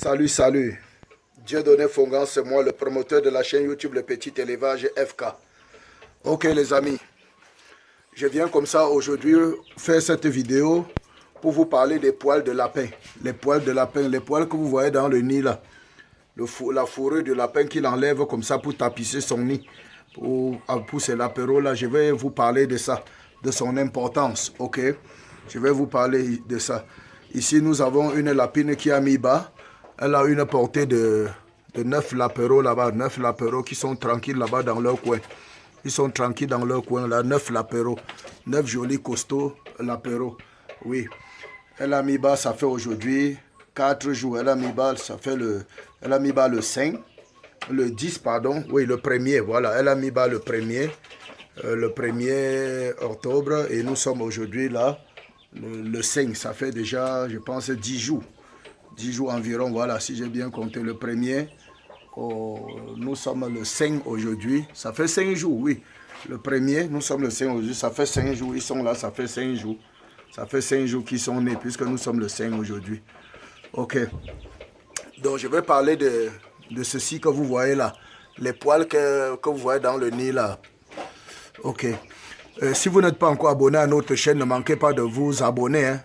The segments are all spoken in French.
Salut, salut. Dieudonné Fongan, c'est moi, le promoteur de la chaîne YouTube Le Petit Élevage FK. Ok les amis, je viens comme ça aujourd'hui faire cette vidéo pour vous parler des poils de lapin. Les poils de lapin, les poils que vous voyez dans le nid là. La fourrure de lapin qu'il enlève comme ça pour tapisser son nid. Pour ces lapéros là, je vais vous parler de ça, de son importance, ok. Je vais vous parler de ça. Ici nous avons une lapine qui a mis bas. Elle a une portée de 9 lapéros là-bas, 9 lapéros qui sont tranquilles là-bas dans leur coin. Ils sont tranquilles dans leur coin là, 9 lapéros, 9 jolis costauds lapéros. Oui, elle a mis bas, ça fait aujourd'hui 4 jours. Elle a mis bas, elle a mis bas le 5, le 10 pardon, oui le premier, voilà. Elle a mis bas le 1er octobre et nous sommes aujourd'hui là, le 5, ça fait déjà je pense 10 jours. 10 jours environ, voilà, si j'ai bien compté le premier. Nous sommes le 5 aujourd'hui. Ça fait 5 jours, oui. Le premier, nous sommes le 5 aujourd'hui. Ça fait 5 jours, ils sont là, ça fait 5 jours. Ça fait 5 jours qu'ils sont nés, puisque nous sommes le 5 aujourd'hui. Ok. Donc, je vais parler de ceci que vous voyez là. Les poils que vous voyez dans le nid là. Ok. Si vous n'êtes pas encore abonné à notre chaîne, ne manquez pas de vous abonner, hein.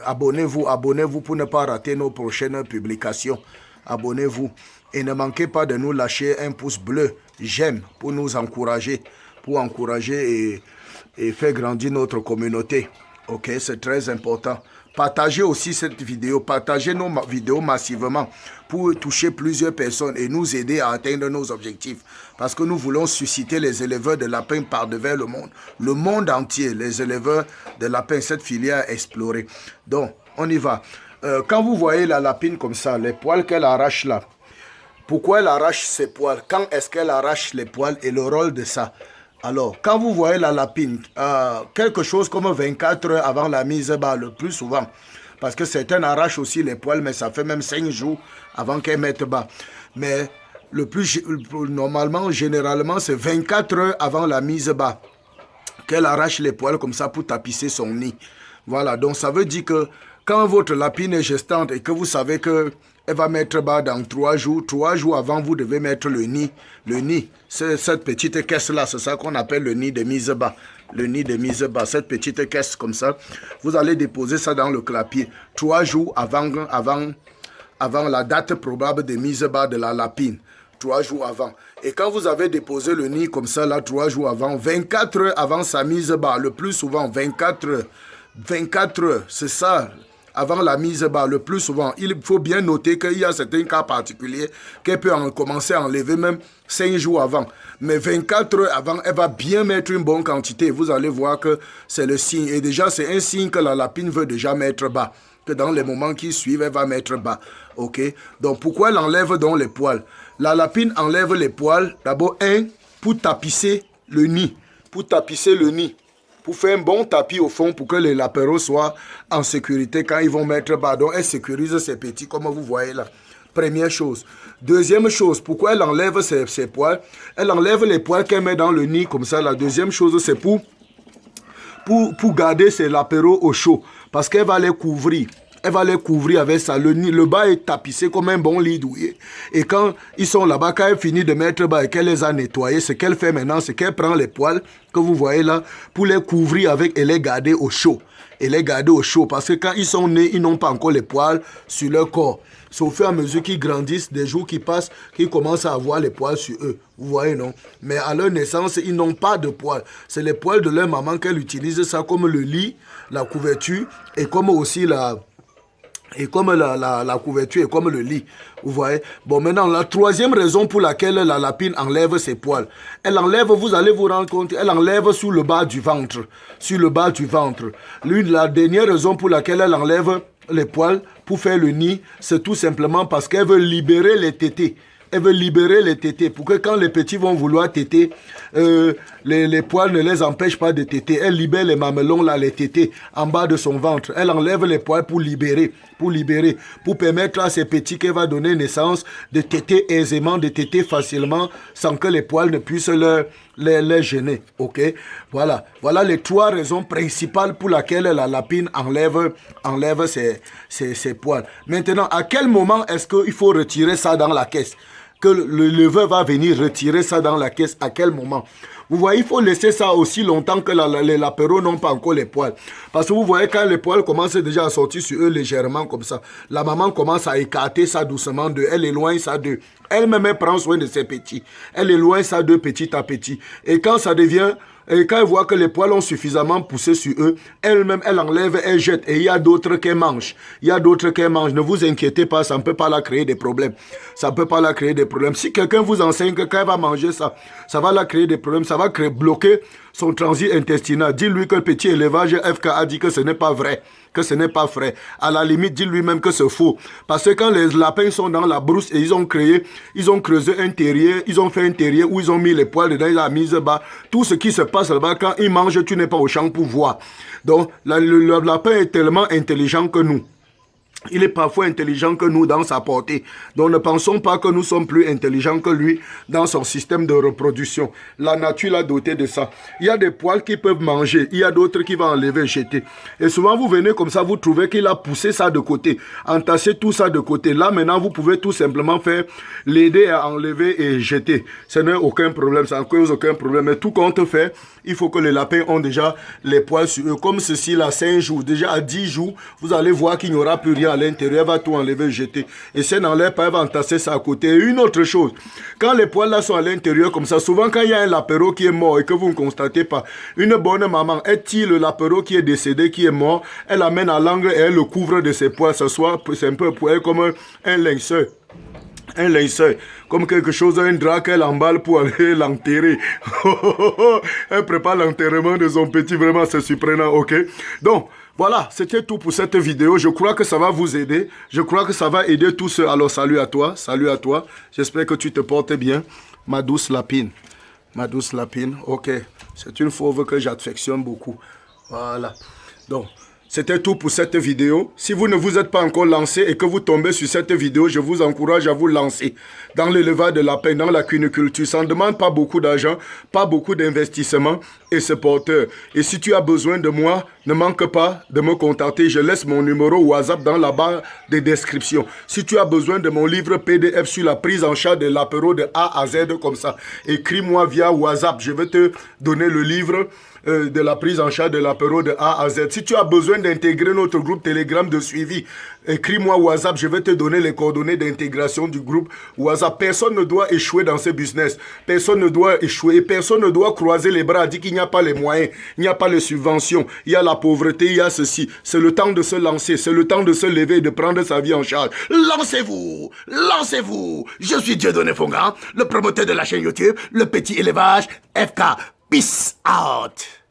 Abonnez-vous pour ne pas rater nos prochaines publications. Abonnez-vous et ne manquez pas de nous lâcher un pouce bleu, j'aime, pour nous encourager, et faire grandir notre communauté. Ok, c'est très important. Partagez aussi cette vidéo, partagez nos vidéos massivement pour toucher plusieurs personnes et nous aider à atteindre nos objectifs. Parce que nous voulons susciter les éleveurs de lapins par devers le monde entier, les éleveurs de lapins, cette filière explorée. Donc, on y va. Quand vous voyez la lapine comme ça, les poils qu'elle arrache là, pourquoi elle arrache ses poils? Quand est-ce qu'elle arrache les poils et le rôle de ça? Alors, quand vous voyez la lapine, quelque chose comme 24 heures avant la mise bas, le plus souvent, parce que certains arrachent aussi les poils, mais ça fait même 5 jours avant qu'elle mette bas. Mais normalement, généralement, c'est 24 heures avant la mise bas qu'elle arrache les poils comme ça pour tapisser son nid. Voilà, donc ça veut dire que quand votre lapine est gestante et que vous savez que elle va mettre bas dans 3 jours. 3 jours avant, vous devez mettre le nid. Le nid, c'est cette petite caisse-là. C'est ça qu'on appelle le nid de mise bas. Le nid de mise bas, cette petite caisse comme ça. Vous allez déposer ça dans le clapier. 3 jours avant la date probable de mise bas de la lapine. 3 jours avant. Et quand vous avez déposé le nid comme ça, là, 3 jours avant, 24 heures avant sa mise bas, le plus souvent, 24 heures. 24 heures, c'est ça. Avant la mise bas, le plus souvent, il faut bien noter qu'il y a certains cas particuliers qu'elle peut commencer à enlever même 5 jours avant. Mais 24 heures avant, elle va bien mettre une bonne quantité. Vous allez voir que c'est le signe. Et déjà, c'est un signe que la lapine veut déjà mettre bas. Que dans les moments qui suivent, elle va mettre bas. Ok? Donc, pourquoi elle enlève donc les poils? La lapine enlève les poils, d'abord, pour tapisser le nid. Pour tapisser le nid. Pour faire un bon tapis au fond pour que les lapéros soient en sécurité quand ils vont mettre bas. Donc, elle sécurise ses petits comme vous voyez là. Première chose. Deuxième chose, pourquoi elle enlève ses poils? Elle enlève les poils qu'elle met dans le nid comme ça. La deuxième chose, c'est pour garder ses lapéros au chaud. Parce qu'elle va les couvrir. Elle va les couvrir avec ça. Le bas est tapissé comme un bon lit douillet. Et quand ils sont là-bas, quand elle finit de mettre bas et qu'elle les a nettoyés, ce qu'elle fait maintenant, c'est qu'elle prend les poils que vous voyez là pour les couvrir avec et les garder au chaud. Et les garder au chaud. Parce que quand ils sont nés, ils n'ont pas encore les poils sur leur corps. C'est au fur et à mesure qu'ils grandissent, des jours qui passent, qu'ils commencent à avoir les poils sur eux. Vous voyez, non? Mais à leur naissance, ils n'ont pas de poils. C'est les poils de leur maman qu'elle utilise ça comme le lit, la couverture et comme aussi la couverture et comme le lit. Vous voyez? Bon, maintenant, la troisième raison pour laquelle la lapine enlève ses poils. Elle enlève, vous allez vous rendre compte, elle enlève sur le bas du ventre. Sur le bas du ventre. La dernière raison pour laquelle elle enlève les poils pour faire le nid, c'est tout simplement parce qu'elle veut libérer les tétés. Elle veut libérer les tétés pour que quand les petits vont vouloir téter, les poils ne les empêchent pas de téter. Elle libère les mamelons, là, les tétés en bas de son ventre. Elle enlève les poils pour libérer, pour permettre à ces petits qu'elle va donner naissance de téter aisément, de téter facilement, sans que les poils ne puissent les gêner, ok? Voilà les 3 raisons principales pour lesquelles la lapine enlève ses poils. Maintenant, à quel moment est-ce qu'il faut retirer ça dans la caisse? Que le leveur va venir retirer ça dans la caisse, à quel moment? Vous voyez, il faut laisser ça aussi longtemps que les lapéros n'ont pas encore les poils. Parce que vous voyez, quand les poils commencent déjà à sortir sur eux légèrement comme ça, la maman commence à écarter ça doucement d'eux. Elle éloigne ça d'eux. Elle-même, elle prend soin de ses petits. Elle éloigne ça d'eux petit à petit. Et quand ça devient... Et quand elle voit que les poils ont suffisamment poussé sur eux, elle-même, elle enlève, elle jette. Et il y a d'autres qu'elle mange. Il y a d'autres qu'elle mange. Ne vous inquiétez pas, ça ne peut pas la créer des problèmes. Ça ne peut pas la créer des problèmes. Si quelqu'un vous enseigne que quand elle va manger ça, ça va la créer des problèmes, ça va bloquer son transit intestinal. Dis-lui que le petit élevage FK a dit que ce n'est pas vrai, que ce n'est pas vrai. À la limite, dis-lui même que c'est faux. Parce que quand les lapins sont dans la brousse et ils ont creusé un terrier, ils ont fait un terrier où ils ont mis les poils dedans, ils ont mis bas. Tout ce qui se passe là-bas, quand ils mangent, tu n'es pas au champ pour voir. Donc, le lapin est tellement intelligent que nous. Il est parfois intelligent que nous dans sa portée. Donc ne pensons pas que nous sommes plus intelligents que lui dans son système de reproduction. La nature l'a doté de ça. Il y a des poils qui peuvent manger. Il y a d'autres qui vont enlever, jeter. Et souvent vous venez comme ça, vous trouvez qu'il a poussé ça de côté. Entassé tout ça de côté. Là maintenant vous pouvez tout simplement faire l'aider à enlever et jeter. Ce n'est aucun problème. Ça ne cause aucun problème. Mais tout compte fait, il faut que les lapins ont déjà les poils sur eux. Comme ceci là, 5 jours. Déjà à 10 jours, vous allez voir qu'il n'y aura plus rien à l'intérieur, elle va tout enlever, jeter. Et si elle n'enlève pas, elle va entasser ça à côté. Et une autre chose, quand les poils là sont à l'intérieur comme ça, souvent quand il y a un lapéro qui est mort et que vous ne constatez pas, une bonne maman, elle tire le lapéro qui est décédé, qui est mort, elle l'amène à l'angle et elle le couvre de ses poils. C'est un peu pour elle comme un linceur. Un linceur, comme quelque chose, un drap qu'elle emballe pour aller l'enterrer. Elle prépare l'enterrement de son petit, vraiment c'est surprenant, ok? Donc, voilà, c'était tout pour cette vidéo. Je crois que ça va vous aider. Je crois que ça va aider tous ceux. Alors, salut à toi. Salut à toi. J'espère que tu te portes bien. Ma douce lapine. Ma douce lapine. Ok. C'est une fauve que j'affectionne beaucoup. Voilà. Donc, c'était tout pour cette vidéo. Si vous ne vous êtes pas encore lancé et que vous tombez sur cette vidéo, je vous encourage à vous lancer dans l'élevage de lapins, dans la cuniculture. Ça ne demande pas beaucoup d'argent, pas beaucoup d'investissement et c'est porteur. Et si tu as besoin de moi, ne manque pas de me contacter. Je laisse mon numéro WhatsApp dans la barre de description. Si tu as besoin de mon livre PDF sur la prise en charge de l'apéro de A à Z comme ça, écris-moi via WhatsApp. Je vais te donner le livre de la prise en charge de l'apéro de A à Z. Si tu as besoin d'intégrer notre groupe Telegram de suivi, écris-moi WhatsApp, je vais te donner les coordonnées d'intégration du groupe WhatsApp. Personne ne doit échouer dans ce business. Personne ne doit échouer. Personne ne doit croiser les bras, dire qu'il n'y a pas les moyens, il n'y a pas les subventions, il y a la pauvreté, il y a ceci. C'est le temps de se lancer, c'est le temps de se lever et de prendre sa vie en charge. Lancez-vous, lancez-vous. Je suis Dieudonné Fonga, le promoteur de la chaîne YouTube, le petit élevage FK. Peace out.